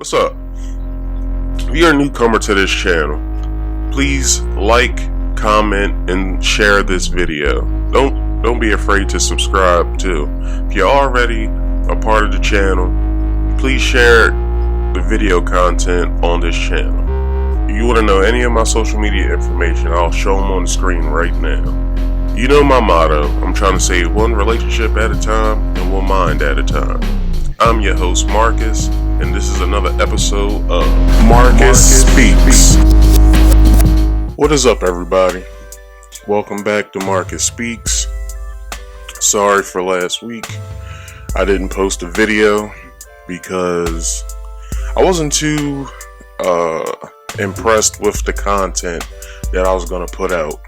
What's up? If you're a newcomer to this channel, please like, comment, and share this video. Don't be afraid to subscribe too. If you're already a part of the channel, please share the video content on this channel. If you want to know any of my social media information, I'll show them on the screen right now. You know my motto, I'm trying to save one relationship at a time and one mind at a time. I'm your host Marcus, and this is another episode of Marcus Speaks. What is up, everybody? Welcome back to Marcus Speaks. Sorry for last week. I didn't post a video because I wasn't too impressed with the content that I was going to put out.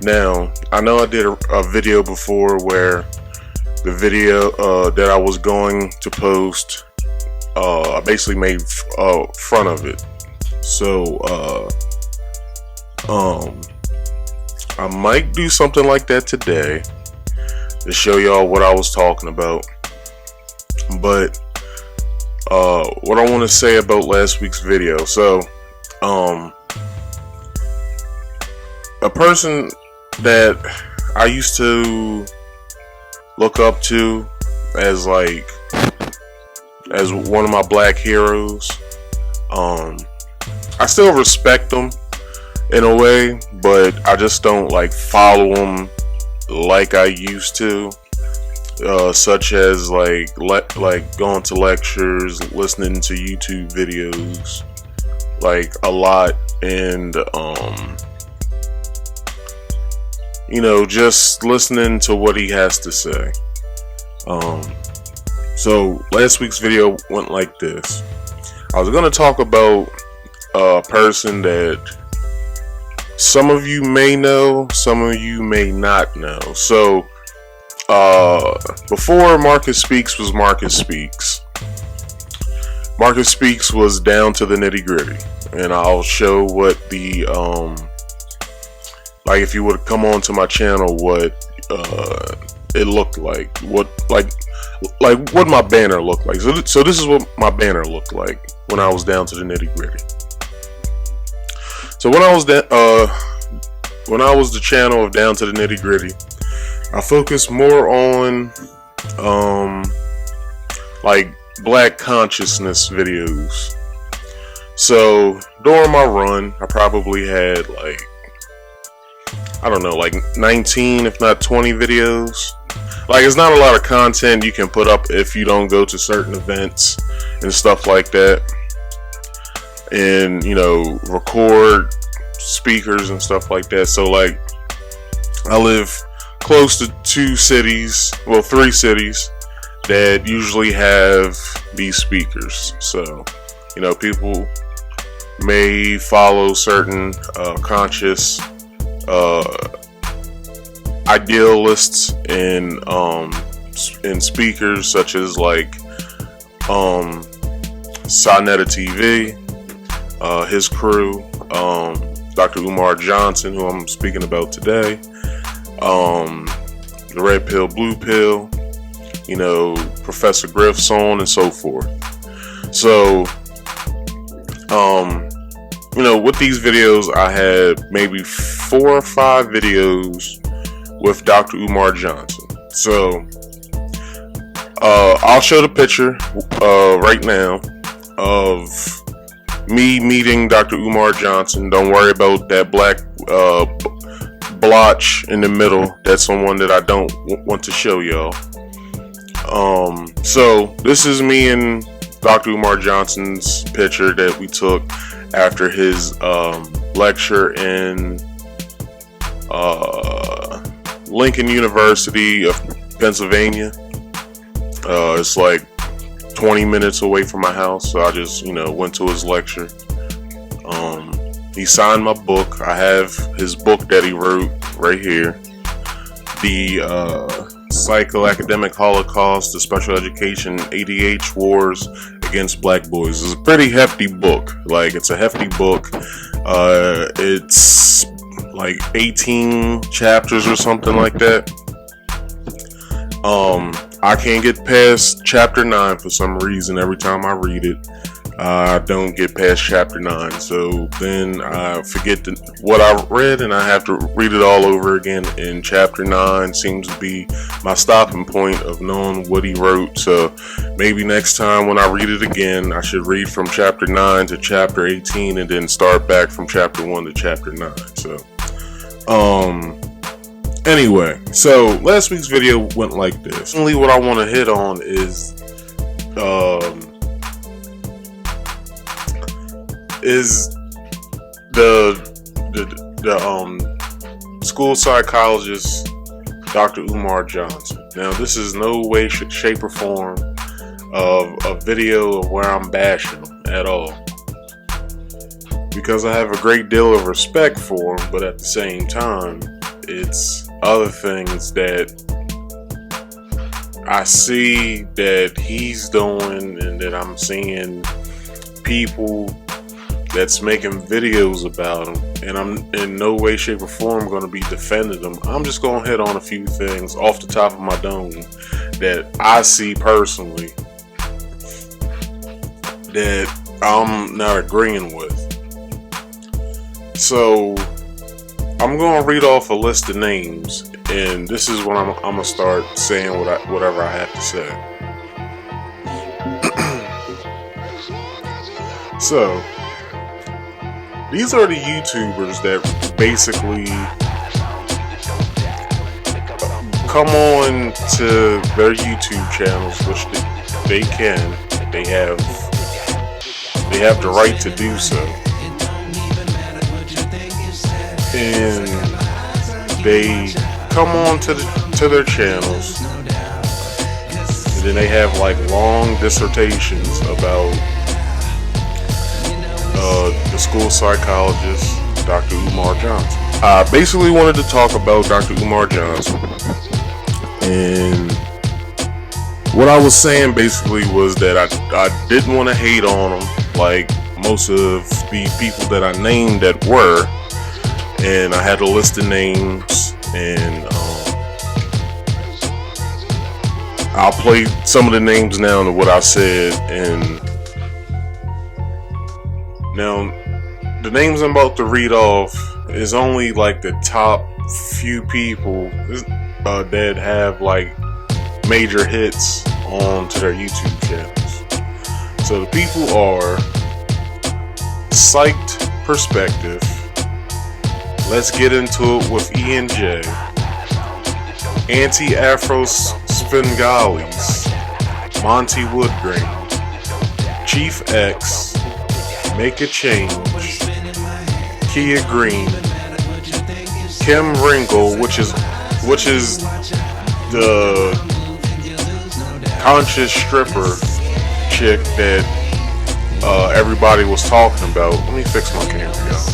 Now, I know I did a video before where the video that I was going to post, I basically made fun of it. So, I might do something like that today to show y'all what I was talking about. But, what I want to say about last week's video. So, a person that I used to look up to as one of my black heroes. I still respect them in a way, but I just don't follow them like I used to. Such as like going to lectures, listening to YouTube videos, a lot, and just listening to what he has to say. So last week's video went like this. I was going to talk about a person that some of you may know, some of you may not know. So before Marcus Speaks was Marcus Speaks, Marcus Speaks was down to the nitty gritty, and I'll show what the if you would come on to my channel, what it looked like, what my banner looked like. So this is what my banner looked like when I was down to the nitty gritty. So when I was the channel of Down to the Nitty Gritty, I focused more on black consciousness videos. So during my run, I probably had 19, if not 20 videos. It's not a lot of content you can put up if you don't go to certain events and stuff like that, and record speakers and stuff like that. So I live close to three cities that usually have these speakers. So people may follow certain conscious idealists in speakers, such as Sonetta TV, his crew, Dr. Umar Johnson, who I'm speaking about today, the Red Pill, Blue Pill, Professor Griff, so on and so forth. So, with these videos, I had maybe 4 or 5 videos with Dr. Umar Johnson. So, I'll show the picture right now of me meeting Dr. Umar Johnson. Don't worry about that black blotch in the middle. That's someone that I don't want to show y'all. So this is me and Dr. Umar Johnson's picture that we took after his lecture in Lincoln University of Pennsylvania. It's 20 minutes away from my house, so I just went to his lecture. He signed my book. I have his book that he wrote right here, the Psychoacademic Holocaust, the Special Education ADH Wars Against Black Boys. It's a pretty hefty book. It's a hefty book. It's 18 chapters or something like that. I can't get past chapter 9 for some reason every time I read it. I don't get past chapter 9, so then I forget what I read and I have to read it all over again. And chapter 9 seems to be my stopping point of knowing what he wrote. So maybe next time when I read it again, I should read from chapter 9 to chapter 18 and then start back from chapter 1 to chapter 9. So anyway, so last week's video went like this. Only what I want to hit on is the school psychologist, Dr. Umar Johnson. Now, this is no way, shape, or form of a video of where I'm bashing him at all, because I have a great deal of respect for him, but at the same time, it's other things that I see that he's doing and that I'm seeing people that's making videos about him, and I'm in no way, shape, or form going to be defending him. I'm just going to hit on a few things off the top of my dome that I see personally that I'm not agreeing with. So I'm going to read off a list of names, and this is when I'm going to start saying whatever I have to say. So these are the YouTubers that basically come on to their YouTube channels, which they can. They have the right to do so. And they come on to their channels, and then they have like long dissertations about the school psychologist, Dr. Umar Johnson. I basically wanted to talk about Dr. Umar Johnson, and what I was saying basically was that I didn't want to hate on him like most of the people that I named that were, and I had a list of names, and I'll play some of the names now to what I said. And now, the names I'm about to read off is only like the top few people that have like major hits onto their YouTube channels. So the people are Psyched Perspective, Let's Get Into It with E&J, Anti-Afro Svengalis, Monty Woodgrain, Chief X, Make a Change, Kia Green, Kim Ringle, which is the conscious stripper chick that everybody was talking about. Let me fix my camera, y'all.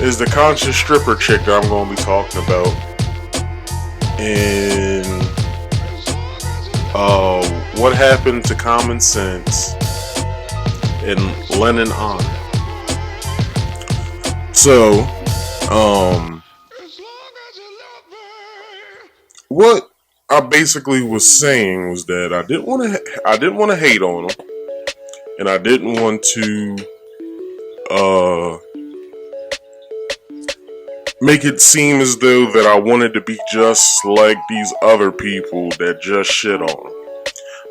Is the conscious stripper chick that I'm going to be talking about. And what happened to Common Sense and Lennon Honor. So, what I basically was saying was that I didn't want to hate on him, and I didn't want to make it seem as though that I wanted to be just like these other people that just shit on him.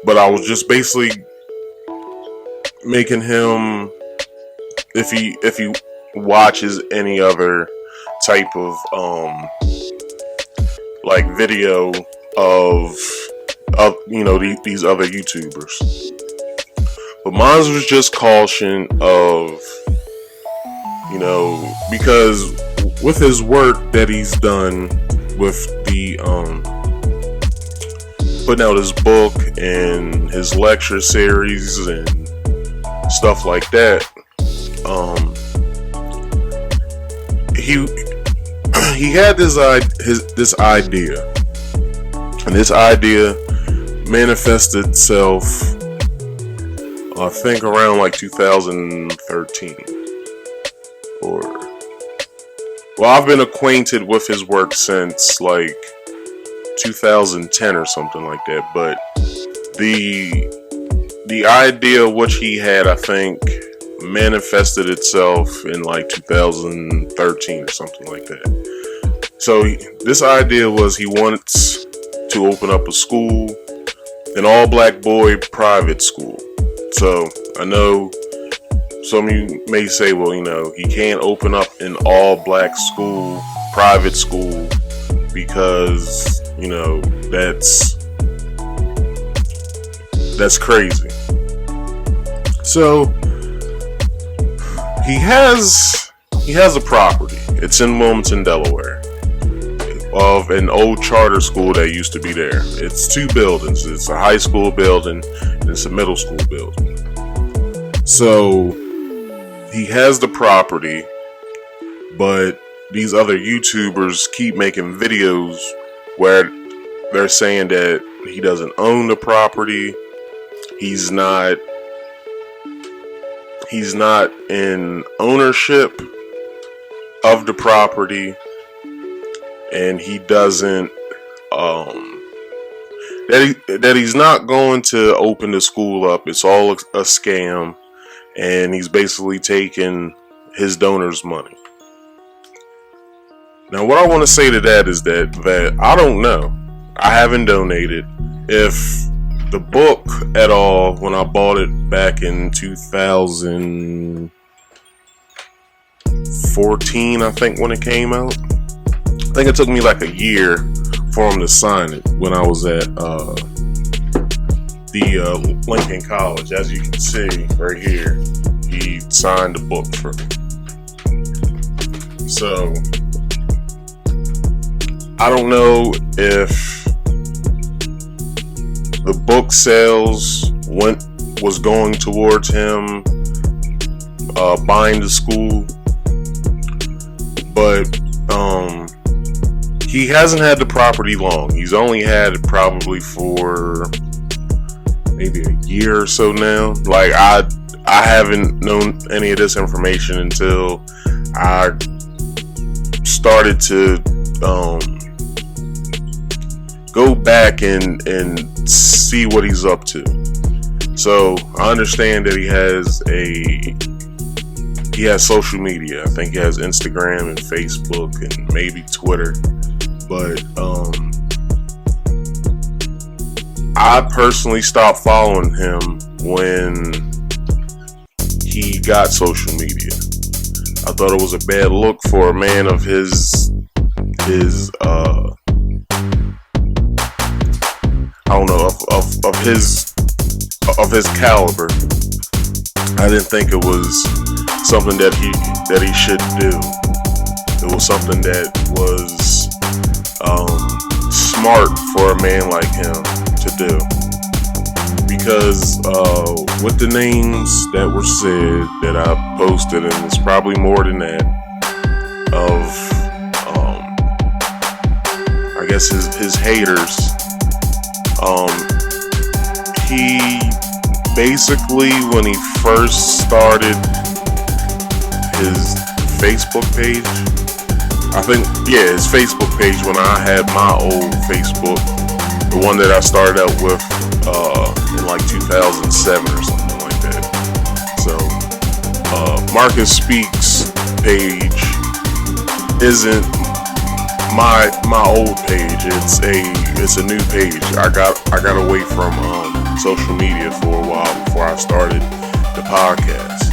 But I was just basically making him, if he watches any other type of like video of these other YouTubers. But mine was just caution of, because with his work that he's done with the putting out his book and his lecture series and stuff like that, he had this idea, and this idea manifested itself, I think, around like 2013. Well, I've been acquainted with his work since like 2010 or something like that. But the idea which he had, I think, manifested itself in like 2013 or something like that. So this idea was he wants to open up a school, an all-black boy private school. So I know some of you may say, well, he can't open up an all-black school, private school, because, that's crazy. So he has a property. It's in Wilmington, Delaware, of an old charter school that used to be there. It's two buildings. It's a high school building and it's a middle school building. So he has the property, but these other YouTubers keep making videos where they're saying that he doesn't own the property. He's not in ownership of the property, and he doesn't that he's not going to open the school up. It's all a scam, and he's basically taking his donors' money. Now, what I want to say to that is that I don't know. I haven't donated. If the book at all, when I bought it back in 2014, I think, when it came out, I think it took me like a year for him to sign it when I was at the Lincoln College. As you can see right here, he signed the book for me. So I don't know if the book sales was going towards him buying the school, but he hasn't had the property long. He's only had it probably for maybe a year or so now. Like I haven't known any of this information until I started to go back and see what he's up to. So I understand that he has social media. I think he has Instagram and Facebook and maybe Twitter. But I personally stopped following him when he got social media. I thought it was a bad look for a man of his I don't know, of his caliber. I didn't think it was something that he should do. It was something that was smart for a man like him to do, because with the names that were said that I posted, and it's probably more than that, of I guess his haters. He basically, when he first started his Facebook page, his Facebook page, when I had my old Facebook, the one that I started out with in like 2007 or something like that. So Marcus Speaks page isn't my old page. It's a new page. I got away from social media for a while before I started the podcast.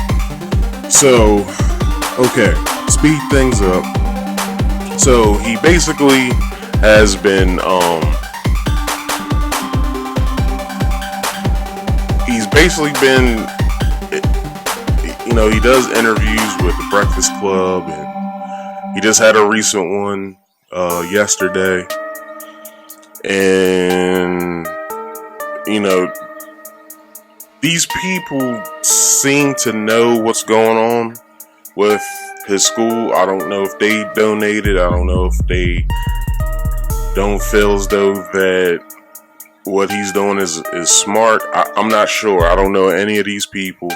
So, okay, speed things up. So he basically has been he's basically been, he does interviews with the Breakfast Club, and he just had a recent one yesterday. And these people seem to know what's going on with his school. I don't know if they donated. I don't know if they don't feel as though that what he's doing is smart. I'm not sure. I don't know any of these people,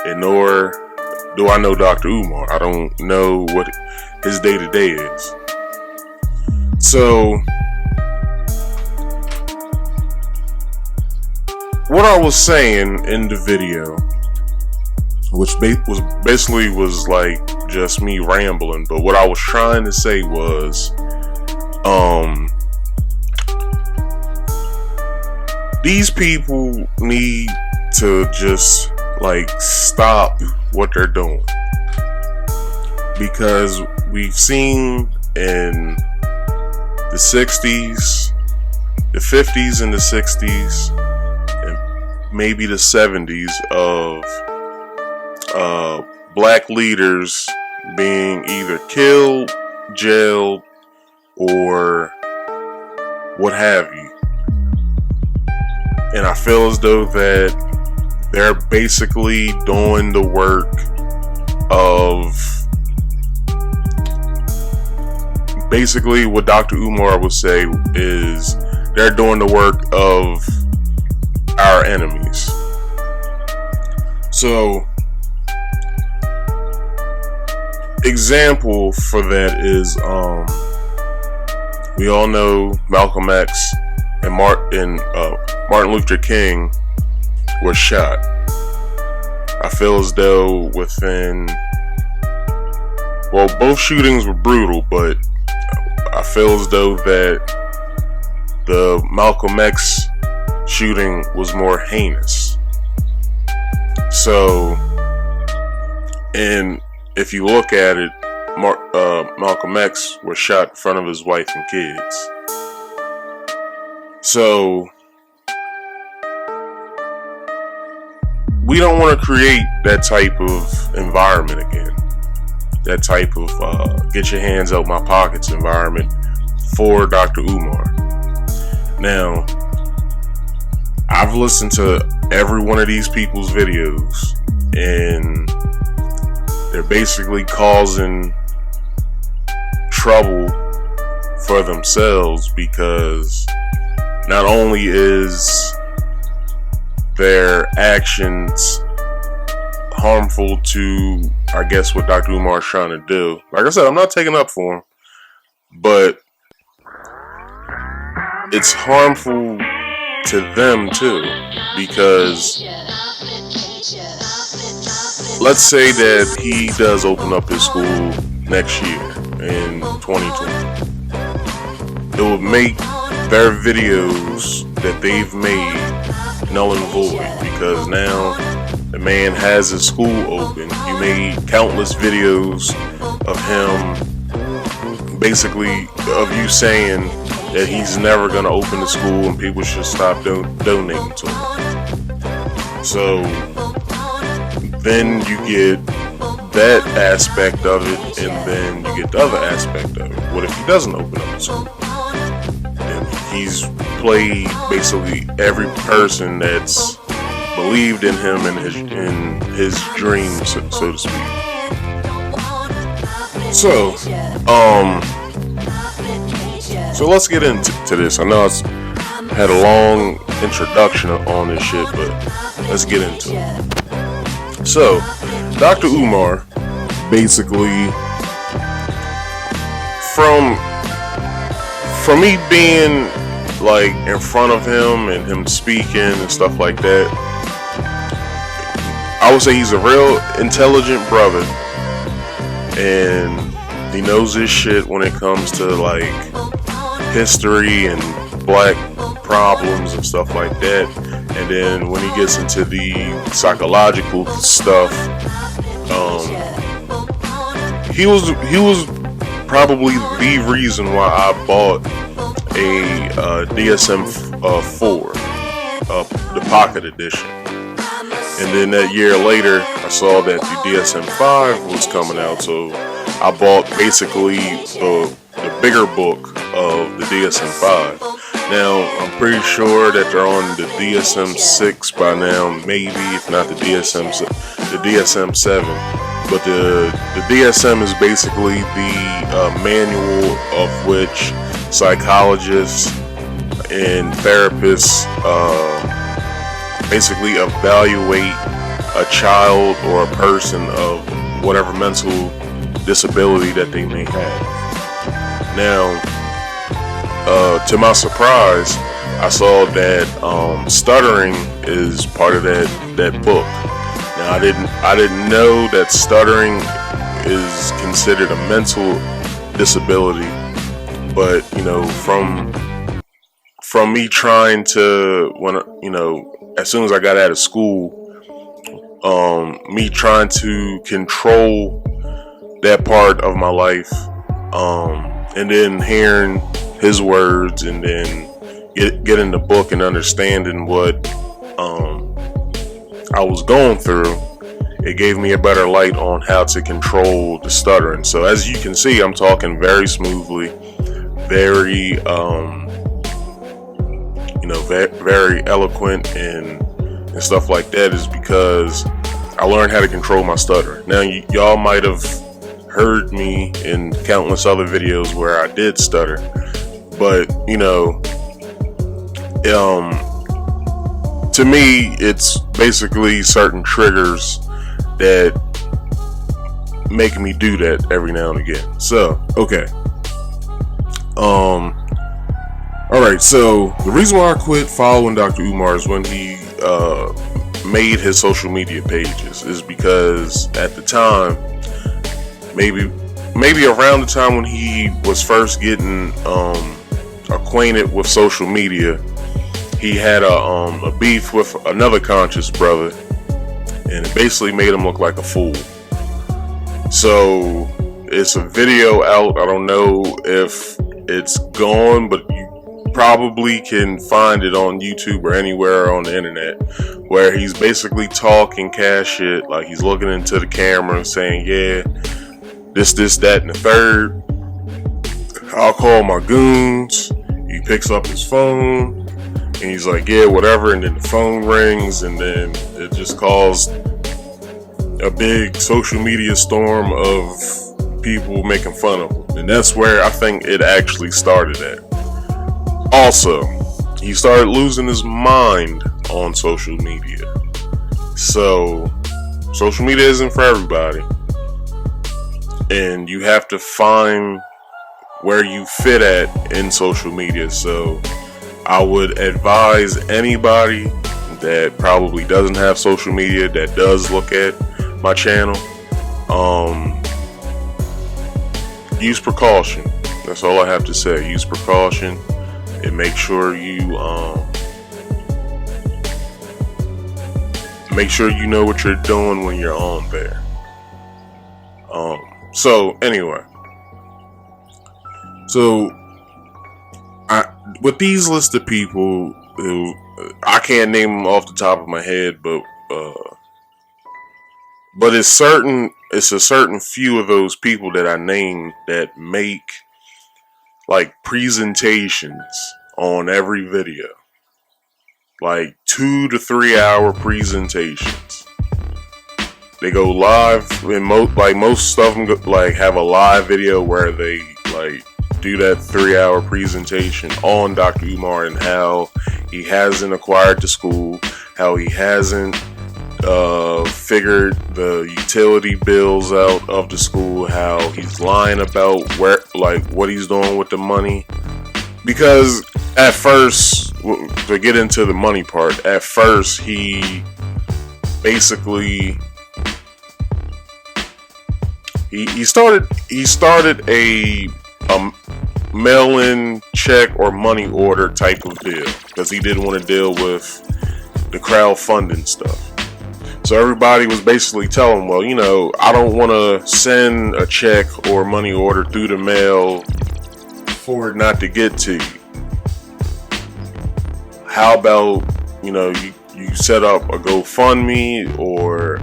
and nor do I know Dr. Umar. I don't know what his day-to-day is. So what I was saying in the video, which was like just me rambling, but what I was trying to say was, these people need to just like stop what they're doing, because we've seen in the 60s, the 50s and the 60s, and maybe the 70s of black leaders being either killed, jailed, or what have you. And I feel as though that they're basically doing the work of basically what Dr. Umar would say is they're doing the work of our enemies. So, example for that is we all know Malcolm X and Martin Luther King was shot. I feel as though both shootings were brutal, but I feel as though that the Malcolm X shooting was more heinous. So, and if you look at it, Malcolm X was shot in front of his wife and kids. So, we don't want to create that type of environment again. That type of get your hands out my pockets environment for Dr. Umar. Now, I've listened to every one of these people's videos, and they're basically causing trouble for themselves, because not only is their actions harmful to, I guess, what Dr. Umar is trying to do. Like I said, I'm not taking up for him, but it's harmful to them too, because let's say that he does open up his school next year in 2020. It would make their videos that they've made null and void, because now the man has his school open. You made countless videos of him, basically of you saying that he's never going to open the school and people should stop donating to him. So then you get that aspect of it, and then you get the other aspect of it. What if he doesn't open up the school? And he's played basically every person that's believed in him and his dreams, so to speak. So let's get into this. I know I've had a long introduction on this shit, but let's get into it. So, Dr. Umar, basically, from me being like in front of him and him speaking and stuff like that, I would say he's a real intelligent brother, and he knows his shit when it comes to like history and black problems and stuff like that. And then when he gets into the psychological stuff, he was probably the reason why I bought a DSM-4, the Pocket Edition. And then that year later, I saw that the DSM-5 was coming out, so I bought basically the bigger book of the DSM-5. Now, I'm pretty sure that they're on the DSM-6 by now, maybe, if not the DSM-7. But the DSM is basically the manual of which psychologists and therapists basically evaluate a child or a person of whatever mental disability that they may have. Now, to my surprise, I saw that stuttering is part of that book. Now I didn't know that stuttering is considered a mental disability, but from me trying to, as soon as I got out of school, me trying to control that part of my life, and then hearing his words, and then getting the book and understanding what I was going through, it gave me a better light on how to control the stuttering. So as you can see, I'm talking very smoothly, very very eloquent and stuff like that, is because I learned how to control my stutter. Now y'all might have heard me in countless other videos where I did stutter, but to me, it's basically certain triggers that make me do that every now and again. So, okay. Alright, so the reason why I quit following Dr. Umar is when he made his social media pages, is because at the time, maybe around the time when he was first getting acquainted with social media, he had a beef with another conscious brother, and it basically made him look like a fool. So it's a video out. I don't know if it's gone, but you probably can find it on YouTube or anywhere on the internet, where he's basically talking cash shit, like he's looking into the camera saying, yeah, this, that, and the third. I'll call my goons. He picks up his phone and he's like, yeah, whatever. And then the phone rings, and then it just caused a big social media storm of people making fun of him. And that's where I think it actually started at. Also, he started losing his mind on social media. So, social media isn't for everybody. And you have to find where you fit at in social media. So I would advise anybody that probably doesn't have social media, that does look at my channel, use precaution. That's all I have to say. Use precaution, and make sure you know what you're doing when you're on there. So anyway, with these list of people who I can't name them off the top of my head, but it's a certain few of those people that I named that make like presentations on every video, like 2 to 3 hour presentations. They go live, and most of them have a live video where they do that 3 hour presentation on Dr. Umar and how he hasn't acquired the school, how he hasn't figured the utility bills out of the school, how he's lying about what he's doing with the money. Because at first, to get into the money part, at first he basically he started a mail-in check or money order type of deal, because he didn't want to deal with the crowdfunding stuff. So everybody was basically telling him, well, I don't want to send a check or money order through the mail for it not to get to you. How about, you set up a GoFundMe, or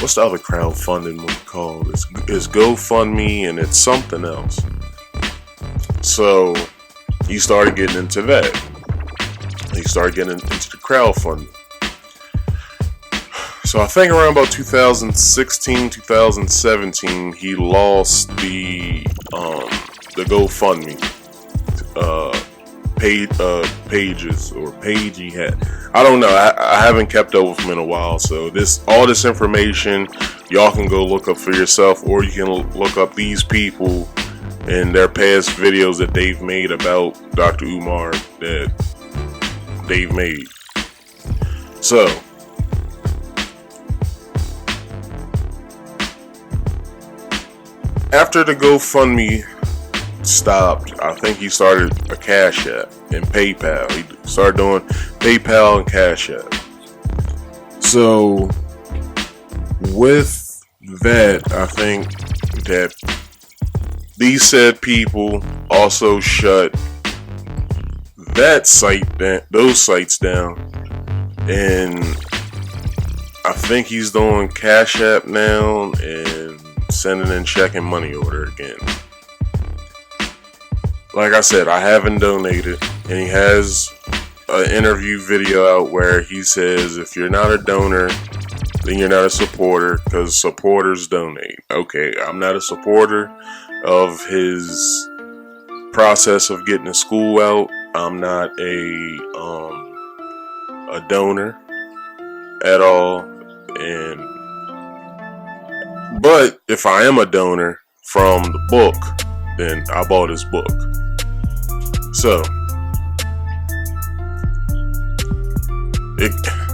what's the other crowdfunding one called? It's GoFundMe, and it's something else. So he started getting into that. He started getting into the crowdfunding. So I think around about 2016, 2017, he lost the GoFundMe page he had. I don't know. I haven't kept up with him in a while. So all this information, y'all can go look up for yourself, or you can look up these people and their past videos that they've made about Dr. Umar that they've made. So, after the GoFundMe stopped, I think he started a Cash App and PayPal. He started doing PayPal and Cash App. So, with that, I think that these said people also shut that site, those sites down, and I think he's doing Cash App now and sending in check and money order again. Like I said, I haven't donated, and he has an interview video out where he says if you're not a donor, then you're not a supporter, because supporters donate. Okay, I'm not a supporter of his process of getting the school out. I'm not a donor at all, but if I am a donor from the book, then I bought his book. So,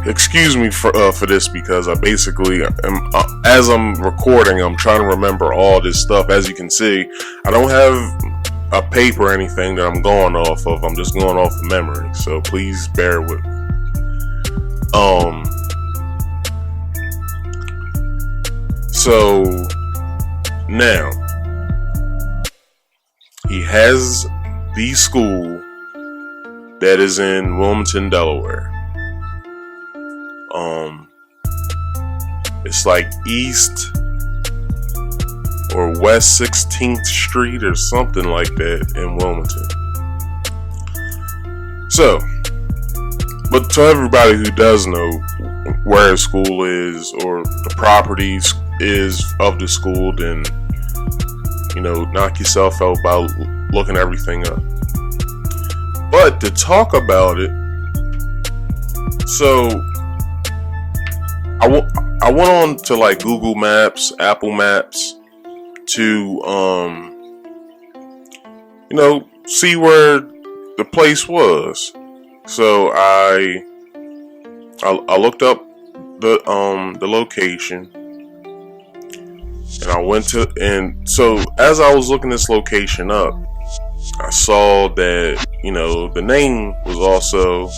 excuse me for this, because I basically am, as I'm recording, I'm trying to remember all this stuff. As you can see, I don't have a paper or anything that I'm going off of. I'm just going off of memory. So please bear with me. So now he has the school that is in Wilmington, Delaware. It's like East or West 16th Street or something like that in Wilmington. So, but to everybody who does know where a school is or the property is of the school, then, knock yourself out by looking everything up. But to talk about it, so I went on to like Google Maps, Apple Maps, to see where the place was. So I looked up the location, and I went to, and so as I was looking this location up, I saw that the name was also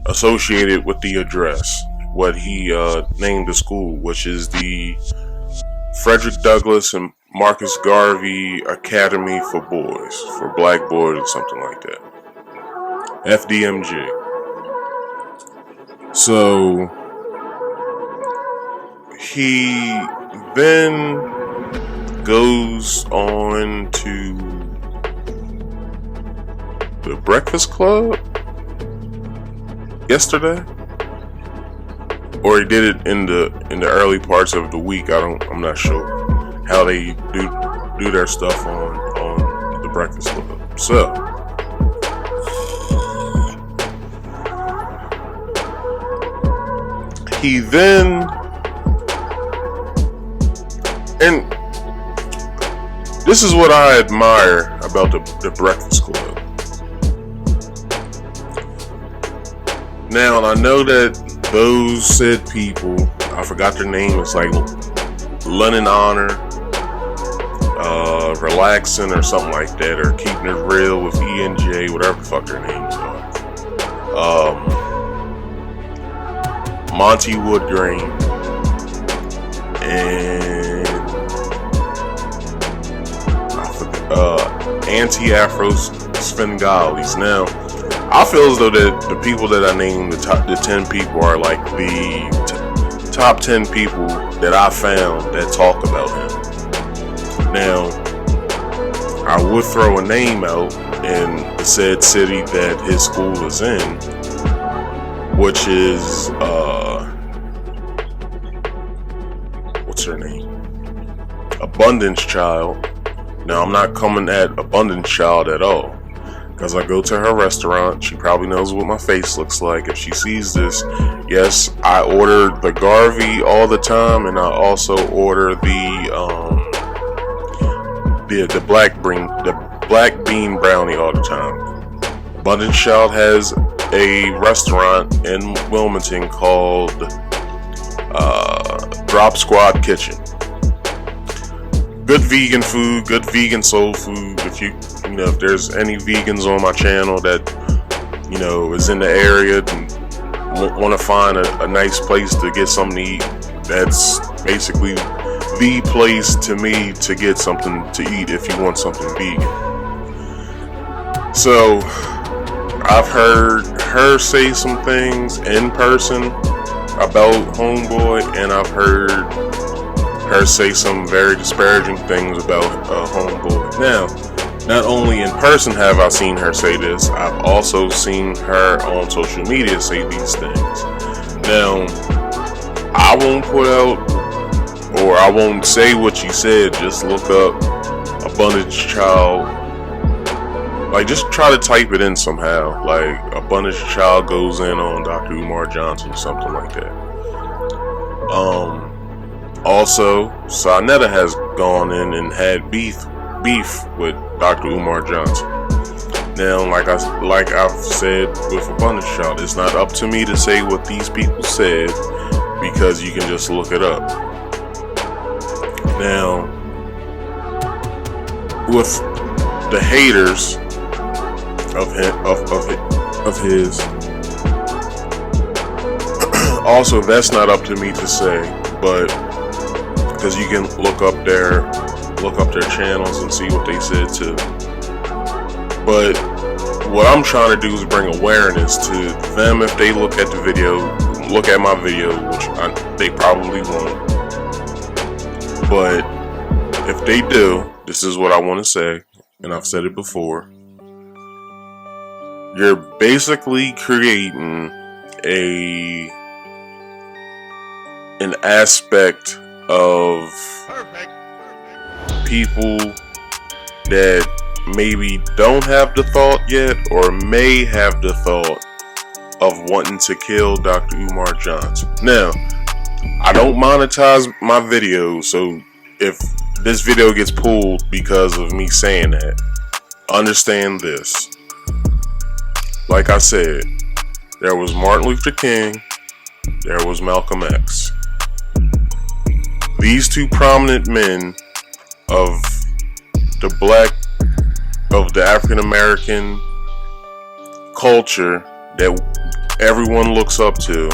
associated with the address, what he named the school, which is the Frederick Douglass and Marcus Garvey Academy for Boys, for Black Boys or something like that, FDMG. So he then goes on to the Breakfast Club yesterday, or he did it in the early parts of the week. I'm not sure how they do their stuff on the Breakfast Club. So he then, and this is what I admire about the Breakfast Club. Now, I know that those said people, I forgot their name, it's like Lennon Honor, Relaxing or something like that, or Keeping It Real with E&J, whatever the fuck their names are. Monty Woodgrain, and I forgot, Anti-Afro Svengalis. Now, I feel as though that the people that I named, the 10 people, are like the top 10 people that I found that talk about him. Now, I would throw a name out in the said city that his school is in, which is, what's her name? Abundance Child. Now, I'm not coming at Abundance Child at all, because I go to her restaurant. She probably knows what my face looks like if she sees this. Yes, I order the Garvey all the time, and I also order the the black bean brownie all the time. Abundance Child has a restaurant in Wilmington called Drop Squad Kitchen. Good vegan food, good vegan soul food. If if there's any vegans on my channel that is in the area and want to find a nice place to get something to eat, that's basically the place to me to get something to eat if you want something vegan. So I've heard her say some things in person about Homeboy, and I've heard her say some very disparaging things about Homeboy. Now, not only in person have I seen her say this, I've also seen her on social media say these things. Now, I won't put out, or I won't say what she said. Just look up Abundance Child. Like, just try to type it in somehow. Like, Abundance Child goes in on Dr. Umar Johnson, something like that. Also, Sonetta has gone in and had beef with Dr. Umar Johnson. Now, like I've said with Abundance Child, it's not up to me to say what these people said, because you can just look it up. Now, with the haters of his, also, that's not up to me to say, but because you can look up their channels and see what they said too. But what I'm trying to do is bring awareness to them. If they look at my video, which they probably won't. But if they do, this is what I want to say, and I've said it before. You're basically creating an aspect of people that maybe don't have the thought yet, or may have the thought of wanting to kill Dr. Umar Johnson. Now, I don't monetize my videos, so if this video gets pulled because of me saying that, understand this. Like I said, there was Martin Luther King, there was Malcolm X. These two prominent men of the African American culture that everyone looks up to,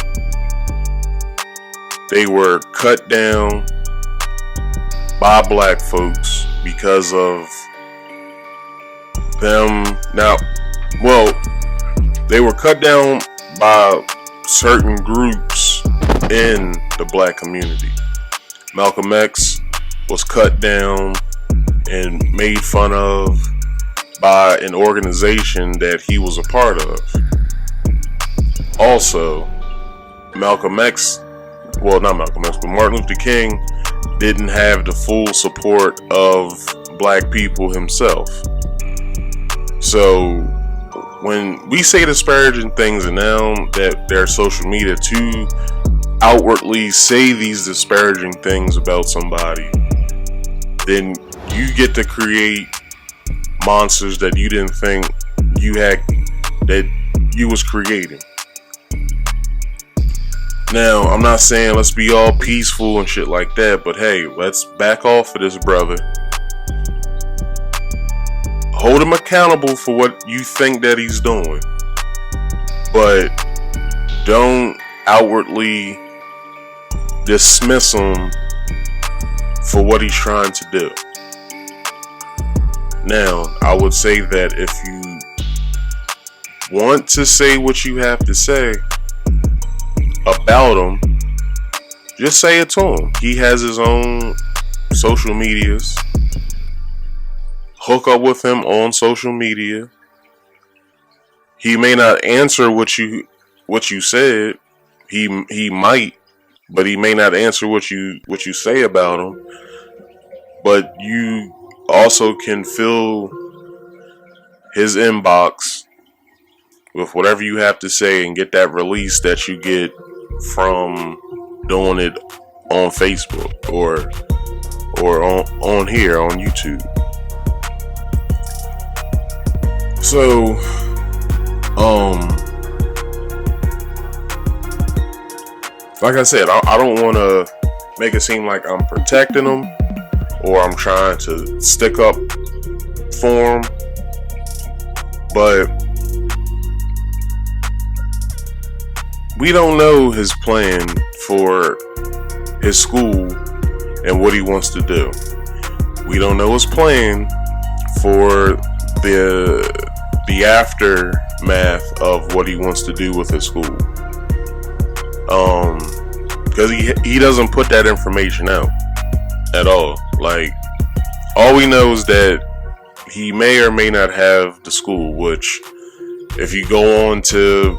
they were cut down by black folks because of them. Now, well, they were cut down by certain groups in the black community. Malcolm X was cut down and made fun of by an organization that he was a part of. Also, Martin Luther King didn't have the full support of black people himself. So when we say disparaging things, and now that there's social media to outwardly say these disparaging things about somebody, then you get to create monsters that you didn't think that you was creating. Now, I'm not saying let's be all peaceful and shit like that, but hey, let's back off of this brother. Hold him accountable for what you think that he's doing, but don't outwardly dismiss him for what he's trying to do. Now, I would say that if you want to say what you have to say about him, just say it to him. He has his own social medias. Hook up with him on social media. He may not answer what you said. He might, but he may not answer what you say about him. But you also can fill his inbox with whatever you have to say and get that release that you get from doing it on Facebook or on here on YouTube. So, like I said, I don't want to make it seem like I'm protecting him or I'm trying to stick up for him, but we don't know his plan for his school and what he wants to do. We don't know his plan for the aftermath of what he wants to do with his school. Because he doesn't put that information out at all. Like, all we know is that he may or may not have the school, which if you go on to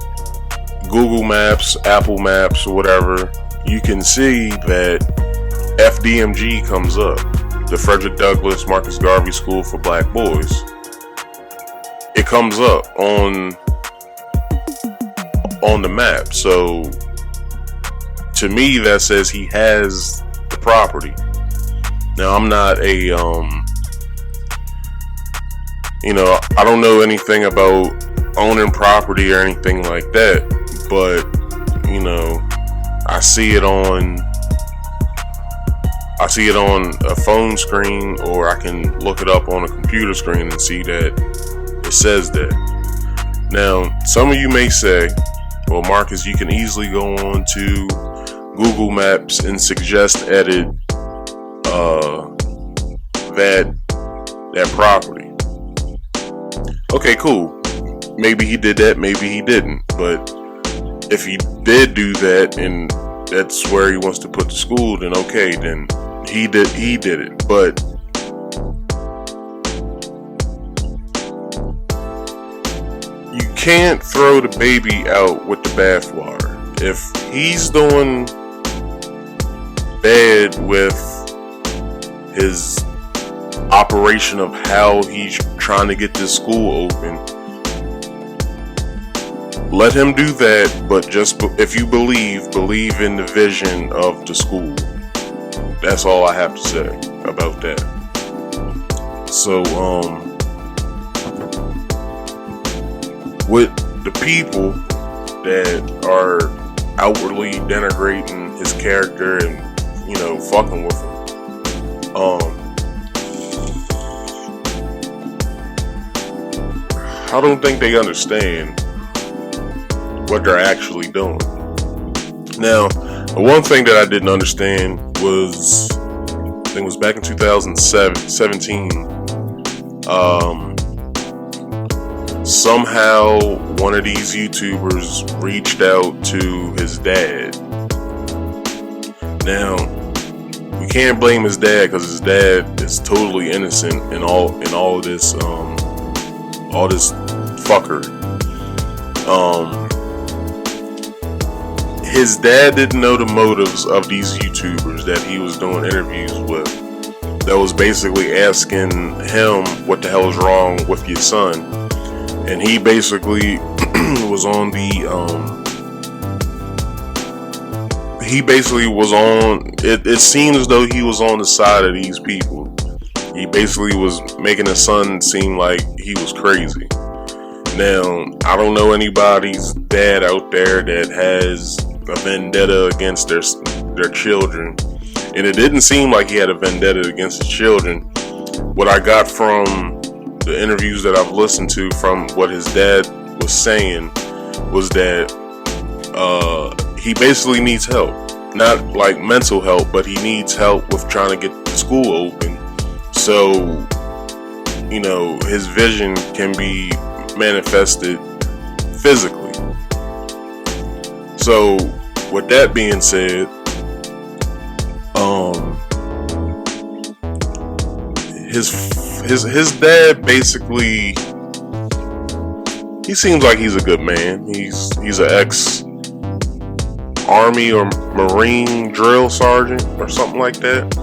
Google Maps, Apple Maps, or whatever, you can see that FDMG comes up, the Frederick Douglass Marcus Garvey School for Black Boys. It comes up on the map. So to me, that says he has the property. Now, I'm not a I don't know anything about owning property or anything like that, but I see it on a phone screen, or I can look it up on a computer screen and see that it says that. Now, some of you may say, well, Marcus, you can easily go on to Google Maps and suggest edit that property. Okay, cool. Maybe he did that, maybe he didn't. But if he did do that and that's where he wants to put the school, then okay, then he did it. But you can't throw the baby out with the bathwater. If he's doing bad with his operation of how he's trying to get this school open, let him do that, but just if you believe in the vision of the school. That's all I have to say about that. So, with the people that are outwardly denigrating his character and, fucking with him, I don't think they understand what they're actually doing. Now, the one thing that I didn't understand was, I think it was back in 2017, somehow one of these YouTubers reached out to his dad. Now, we can't blame his dad because his dad is totally innocent in all of this fuckery. His dad didn't know the motives of these YouTubers that he was doing interviews with, that was basically asking him what the hell is wrong with your son. And he basically was on it seems as though he was on the side of these people. He basically was making his son seem like he was crazy. Now, I don't know anybody's dad out there that has a vendetta against their children, and it didn't seem like he had a vendetta against his children. What I got from the interviews that I've listened to from what his dad was saying was that he basically needs help. Not like mental help, but he needs help with trying to get the school open, so his vision can be manifested physically. So, with that being said, his dad basically, he seems like he's a good man. He's an ex-Army or Marine drill sergeant or something like that.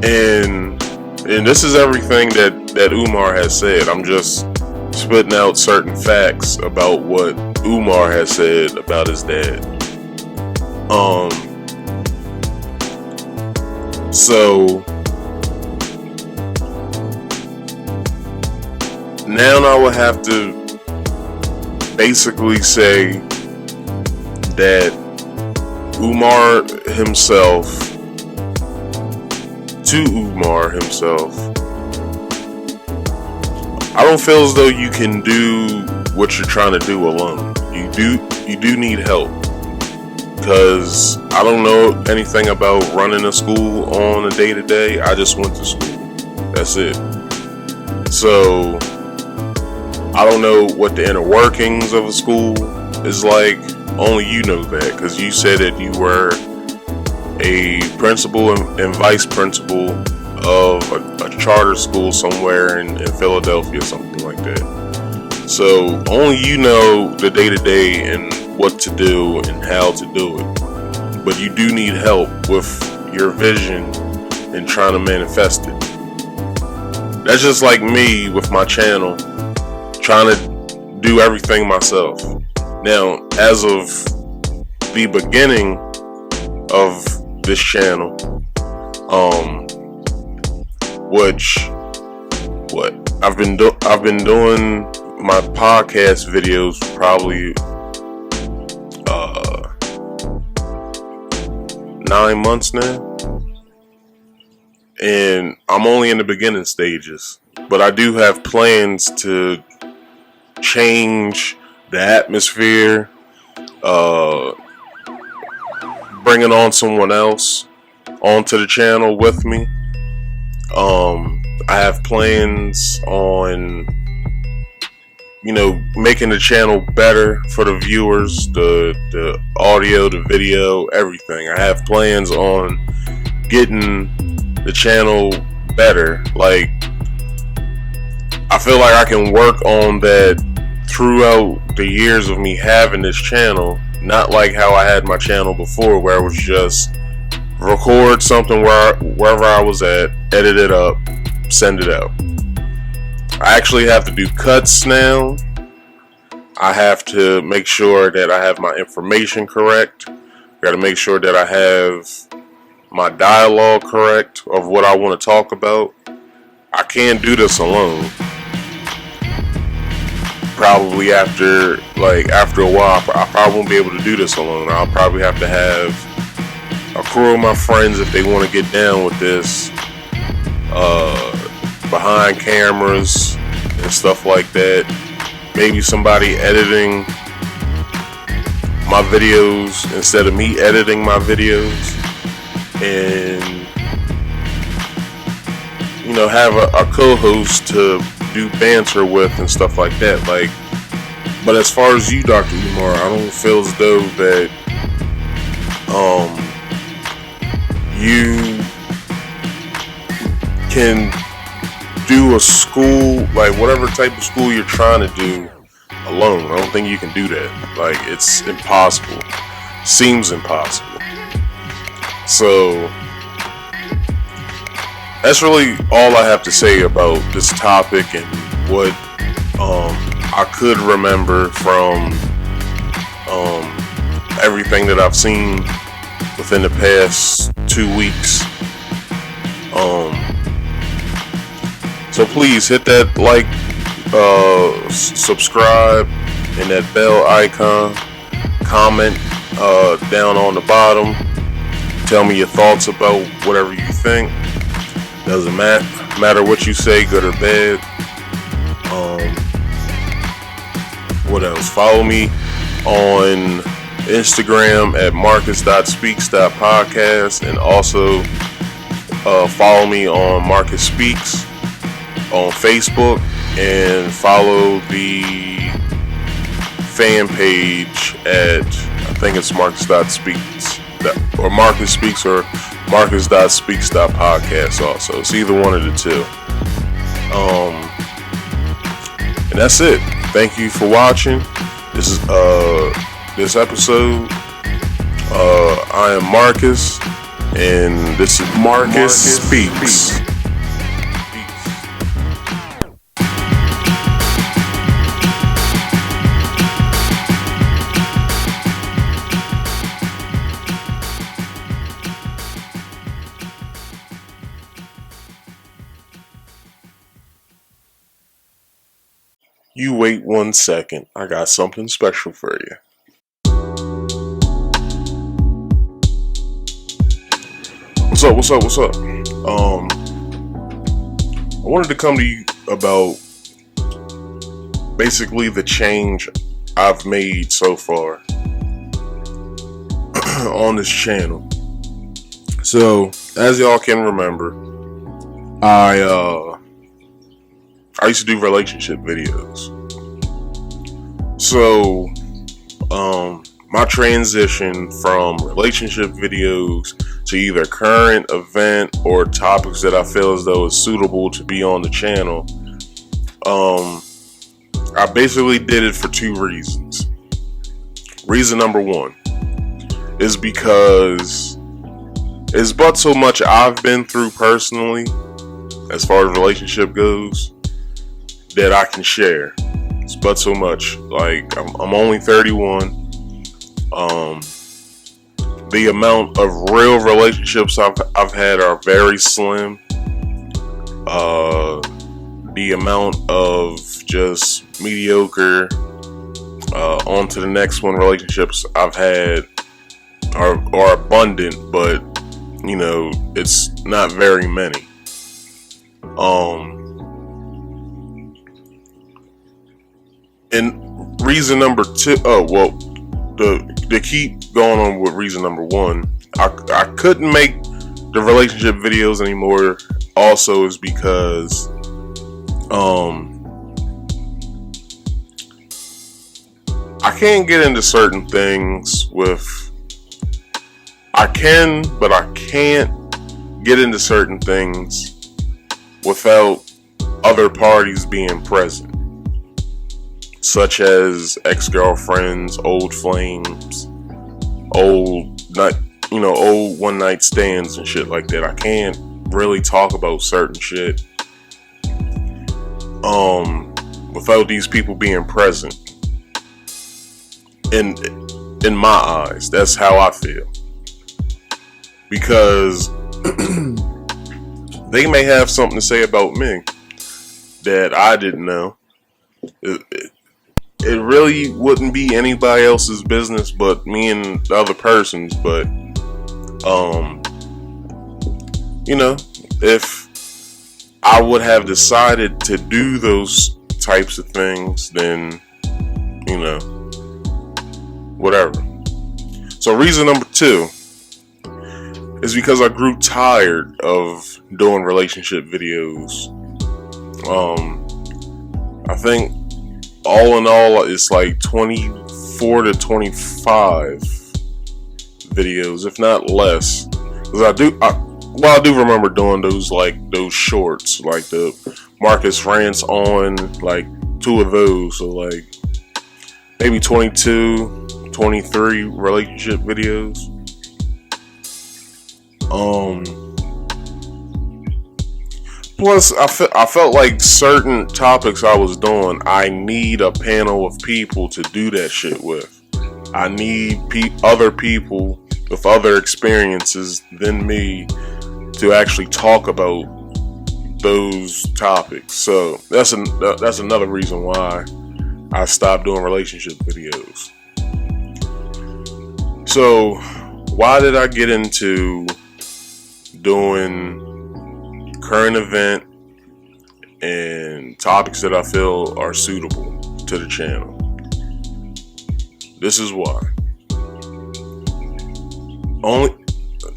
And this is everything that Umar has said. I'm just spitting out certain facts about what Umar has said about his dad. So now I would have to basically say that Umar himself, I don't feel as though you can do what you're trying to do alone. You do need help, because I don't know anything about running a school on a day-to-day. I just went to school. That's it. So I don't know what the inner workings of a school is like. Only you know that, because you said that you were a principal and vice principal of a charter school somewhere in Philadelphia, something like that. So only you know the day-to-day and what to do and how to do it. But you do need help with your vision and trying to manifest it. That's just like me with my channel, trying to do everything myself. Now, as of the beginning of this channel, I've been doing my podcast videos for probably 9 months now, and I'm only in the beginning stages, but I do have plans to change the atmosphere, bringing on someone else onto the channel with me. I have plans on, making the channel better for the viewers, the audio, the video, everything. I have plans on getting the channel better. Like, I feel like I can work on that throughout the years of me having this channel, not like how I had my channel before, where it was just record something wherever I was at, edit it up, send it out. I actually have to do cuts now. I have to make sure that I have my information correct. Got to make sure that I have my dialogue correct of what I want to talk about. I can't do this alone. Probably after a while, I probably won't be able to do this alone. I'll probably have to have a crew of my friends if they want to get down with this, behind cameras and stuff like that. Maybe somebody editing my videos instead of me editing my videos, and have a co-host to do banter with and stuff like that. But as far as you, Dr. Umar, I don't feel as though that you can do a school, like whatever type of school you're trying to do, alone. I don't think you can do that. Like, it's impossible. Seems impossible. So that's really all I have to say about this topic and what I could remember from everything that I've seen within the past 2 weeks. So please hit that like, subscribe, and that bell icon. Comment down on the bottom. Tell me your thoughts about whatever you think. Doesn't matter what you say, good or bad. What else? Follow me on Instagram at marcus.speaks.podcast, and also follow me on Marcus Speaks on Facebook, and follow the fan page at, I think it's Marcus.speaks or Marcus Speaks or Marcus.speaks.podcast also. It's either one of the two. And that's it. Thank you for watching. This is this episode. I am Marcus, and this is Marcus Speaks. You wait 1 second. I got something special for you. What's up? I wanted to come to you about basically the change I've made so far on this channel. So, as y'all can remember, I used to do relationship videos. So, my transition from relationship videos to either current event or topics that I feel as though is suitable to be on the channel, I basically did it for 2 reasons. Reason number 1 is because it's but so much I've been through personally as far as relationship goes that I can share. It's but so much. Like, I'm only 31. The amount of real relationships I've had are very slim. The amount of just mediocre on to the next one relationships I've had are abundant, but you know, it's not very many. And reason number 2, to keep going on with reason number 1, I couldn't make the relationship videos anymore also is because I can't get into certain things but I can't get into certain things without other parties being present, such as ex-girlfriends, old flames, old one night stands and shit like that. I can't really talk about certain shit without these people being present. In my eyes, that's how I feel. Because they may have something to say about me that I didn't know. It really wouldn't be anybody else's business but me and the other person's. But if I would have decided to do those types of things, then whatever. So reason number 2 is because I grew tired of doing relationship videos. I think all in all, it's like 24 to 25 videos, if not less. Because I do remember doing those shorts, like the Marcus Rants on, like 2 of those. So like maybe 22, 23 relationship videos. Plus, I felt like certain topics I was doing, I need a panel of people to do that shit with. I need other people with other experiences than me to actually talk about those topics. So that's another reason why I stopped doing relationship videos. So why did I get into doing current event and topics that I feel are suitable to the channel? This is why.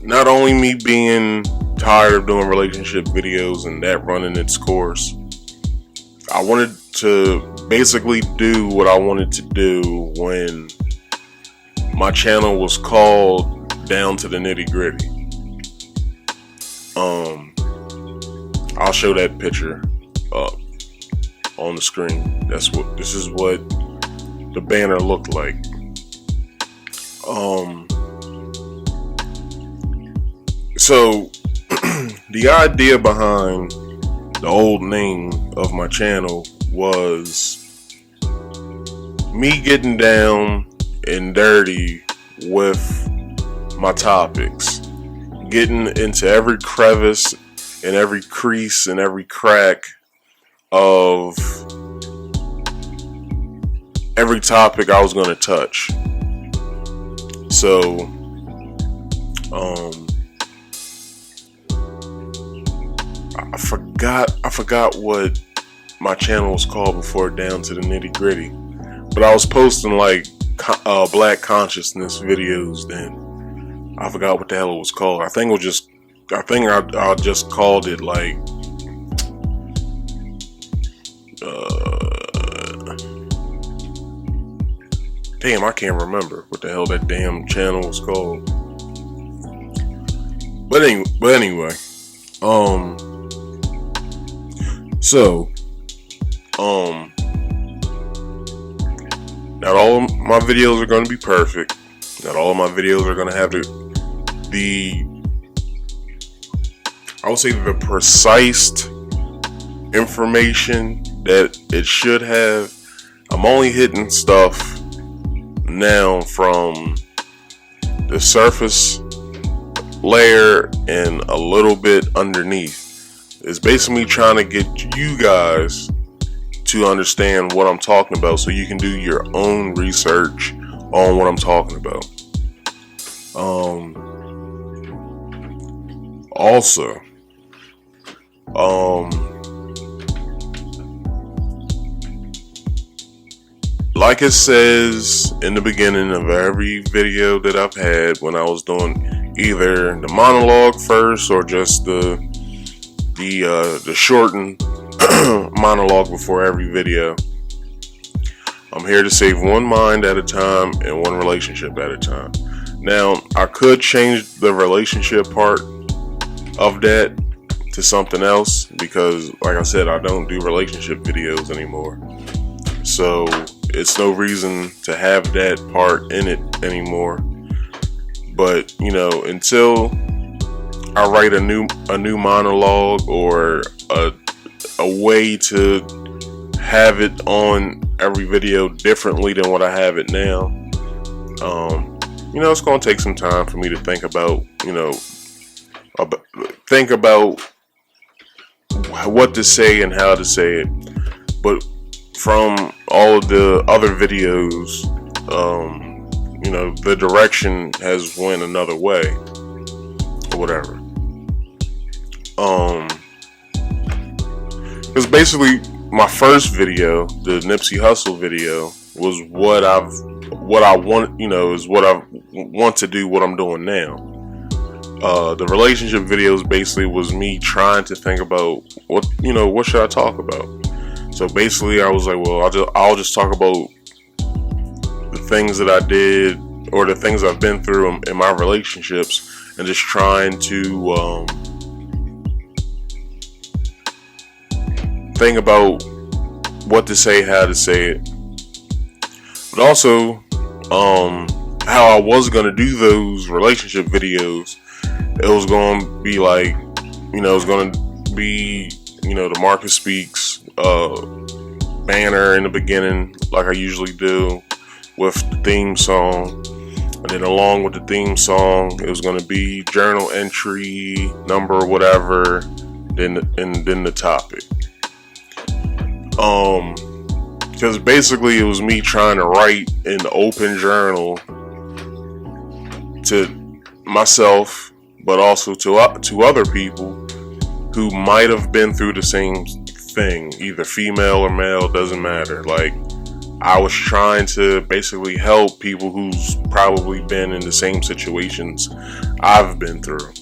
Not only me being tired of doing relationship videos and that running its course, I wanted to basically do what I wanted to do when my channel was called Down to the Nitty Gritty. I'll show that picture up on the screen. This is what the banner looked like. So the idea behind the old name of my channel was me getting down and dirty with my topics, getting into every crevice and every crease and every crack of every topic I was going to touch. So, I forgot what my channel was called before Down to the Nitty Gritty, but I was posting like black consciousness videos then. I forgot what the hell it was called. I just called it like damn, I can't remember what the hell that damn channel was called. But anyway, so, not all of my videos are going to be perfect. Not all of my videos are going to have I would say the precise information that it should have. I'm only hitting stuff now from the surface layer and a little bit underneath. It's basically trying to get you guys to understand what I'm talking about so you can do your own research on what I'm talking about. Also, like it says in the beginning of every video that I've had when I was doing either the monologue first or just the shortened monologue before every video, I'm here to save one mind at a time and one relationship at a time. Now, I could change the relationship part of that to something else because, like I said, I don't do relationship videos anymore. So it's no reason to have that part in it anymore. But, you know, until I write a new monologue or a way to have it on every video differently than what I have it now, you know, it's going to take some time for me to think about, what to say and how to say it. But from all of the other videos, you know, the direction has went another way or whatever. Because basically my first video, the Nipsey Hussle video, was what I want, you know, is what I want to do, what I'm doing now. The relationship videos basically was me trying to think about what should I talk about. So basically I was like, well, I'll just talk about the things that I did or the things I've been through in my relationships, and just trying to think about what to say, how to say it, but also how I was going to do those relationship videos. It was going to be like, you know, it's going to be, you know, the Marcus Speaks banner in the beginning, like I usually do, with the theme song. And then along with the theme song, it was going to be journal entry, number, whatever, then the topic. Because basically it was me trying to write an open journal to myself, but also to other people who might have been through the same thing, either female or male, doesn't matter. Like, I was trying to basically help people who's probably been in the same situations I've been through.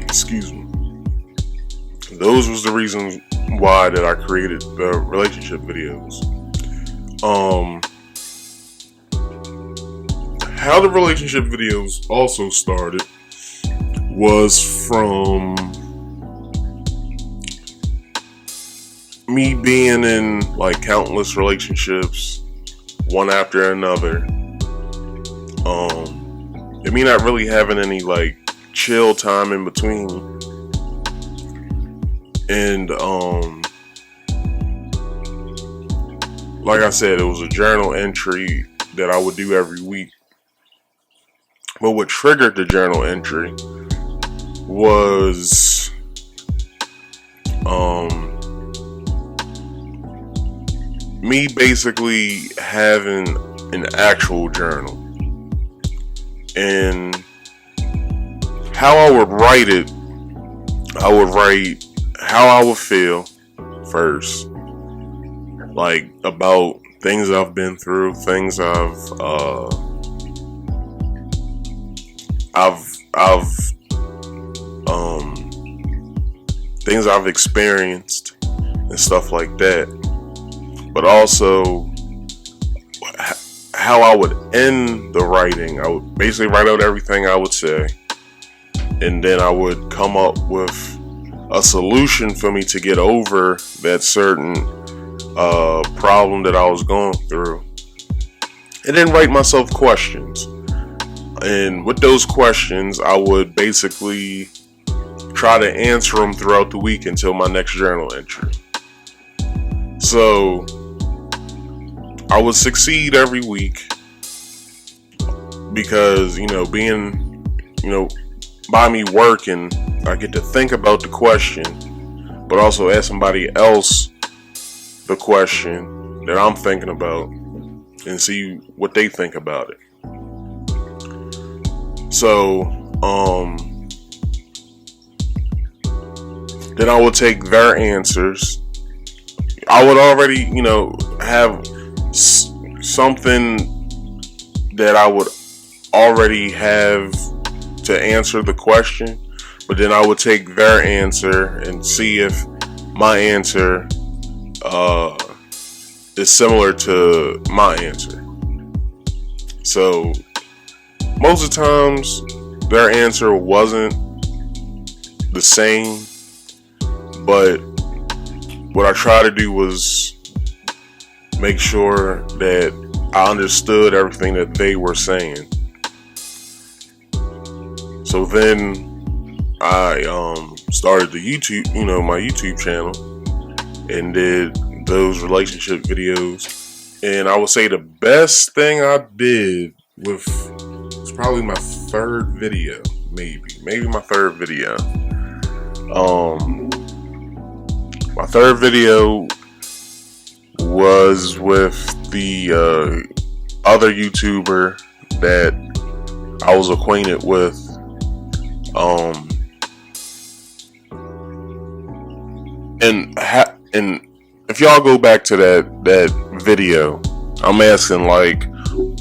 Excuse me. Those was the reasons why that I created the relationship videos. How the relationship videos also started was from me being in like countless relationships, one after another. And me not really having any like chill time in between. And like I said, it was a journal entry that I would do every week. But what triggered the journal entry was me basically having an actual journal, and how I would write it, I would write how I would feel first, like about things I've been through, things things I've experienced and stuff like that. But also how I would end the writing. I would basically write out everything I would say, and then I would come up with a solution for me to get over that certain problem that I was going through, and then write myself questions. And with those questions, I would basically try to answer them throughout the week until my next journal entry. So I would succeed every week because, being, by me working, I get to think about the question, but also ask somebody else the question that I'm thinking about and see what they think about it. So, then I would take their answers. I would already, have something that I would already have to answer the question, but then I would take their answer and see if my answer is similar to my answer. So most of the times their answer wasn't the same, but what I tried to do was make sure that I understood everything that they were saying. So then I started the YouTube, my YouTube channel, and did those relationship videos. And I would say the best thing I did was probably my third video, maybe my third video. My third video was with the other YouTuber that I was acquainted with. And if y'all go back to that video, I'm asking like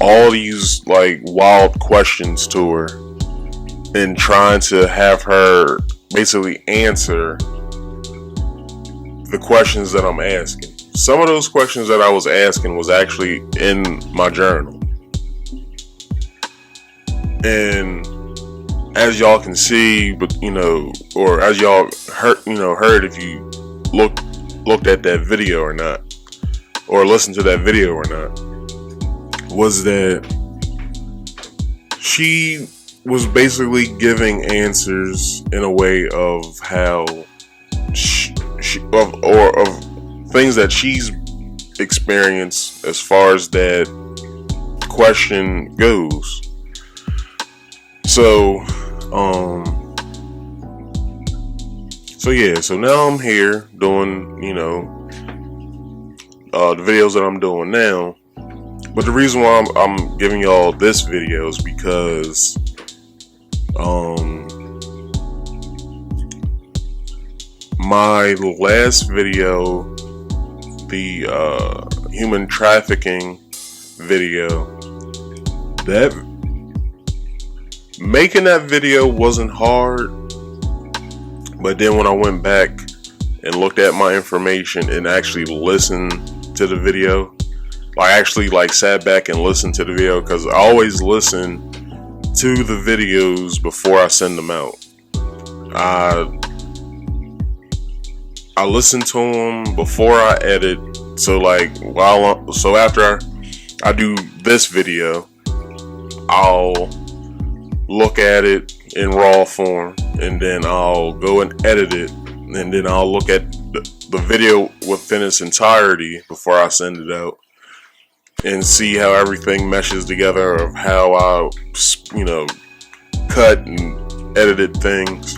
all these like wild questions to her and trying to have her basically answer the questions that I'm asking. Some of those questions that I was asking was actually in my journal. And as y'all can see, but or as y'all heard if you looked at that video or not, or listened to that video or not, was that she was basically giving answers in a way of how of things that she's experienced as far as that question goes. So so now I'm here doing the videos that I'm doing now. But the reason why I'm giving y'all this video is because my last video, the human trafficking video, making that video wasn't hard, but then when I went back and looked at my information and actually listened to the video, I actually sat back and listened to the video, because I always listen to the videos before I send them out. I listen to them before I edit. So after I do this video, I'll look at it in raw form, and then I'll go and edit it, and then I'll look at the video within its entirety before I send it out, and see how everything meshes together, of how I cut and edited things.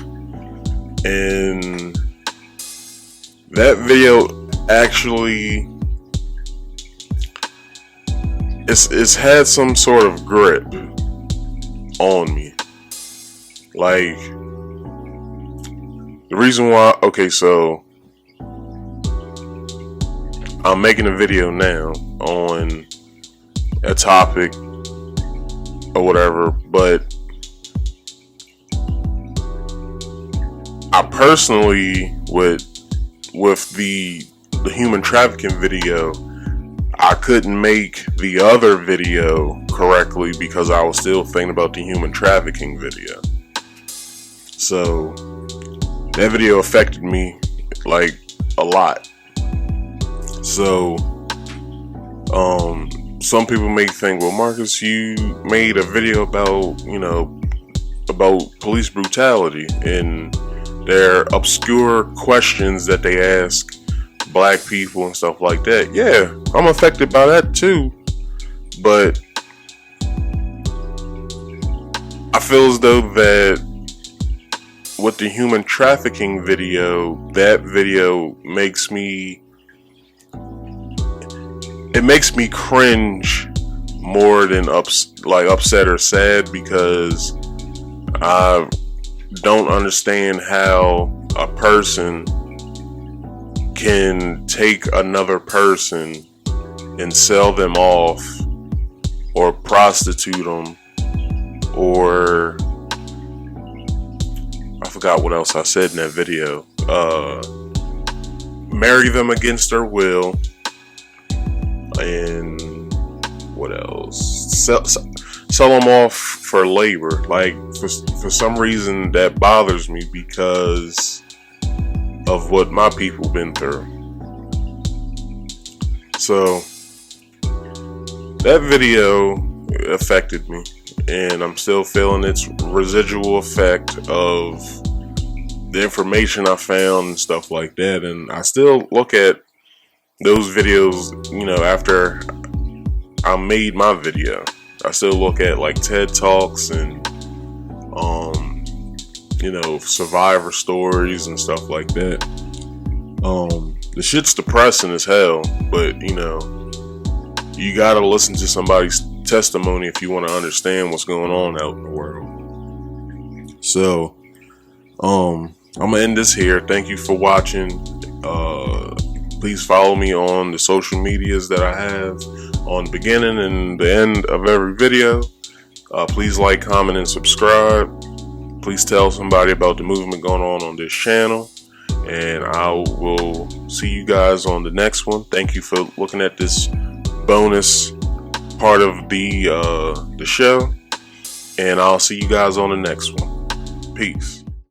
And that video actually it's had some sort of grip on me. Like, the reason why, okay, so I'm making a video now on a topic or whatever, but I personally with the human trafficking video, I couldn't make the other video correctly because I was still thinking about the human trafficking video. So that video affected me like a lot. So some people may think, well, Marcus, you made a video about, about police brutality and their obscure questions that they ask black people and stuff like that. Yeah, I'm affected by that too, but I feel as though that with the human trafficking video, that video makes me cringe more than upset or sad, because I don't understand how a person can take another person and sell them off or prostitute them, or I forgot what else I said in that video, marry them against their will, and what else, sell them off for labor. Like, for some reason that bothers me because of what my people been through. So that video affected me, and I'm still feeling its residual effect of the information I found and stuff like that. And I still look at those videos, after I made my video. I still look at like TED Talks and survivor stories and stuff like that. The shit's depressing as hell, but you gotta listen to somebody's testimony if you want to understand what's going on out in the world. So I'm gonna end this here. Thank you for watching. Please follow me on the social medias that I have on the beginning and the end of every video. Please like, comment, and subscribe. Please tell somebody about the movement going on this channel, and I will see you guys on the next one. Thank you for looking at this bonus part of the show, and I'll see you guys on the next one. Peace.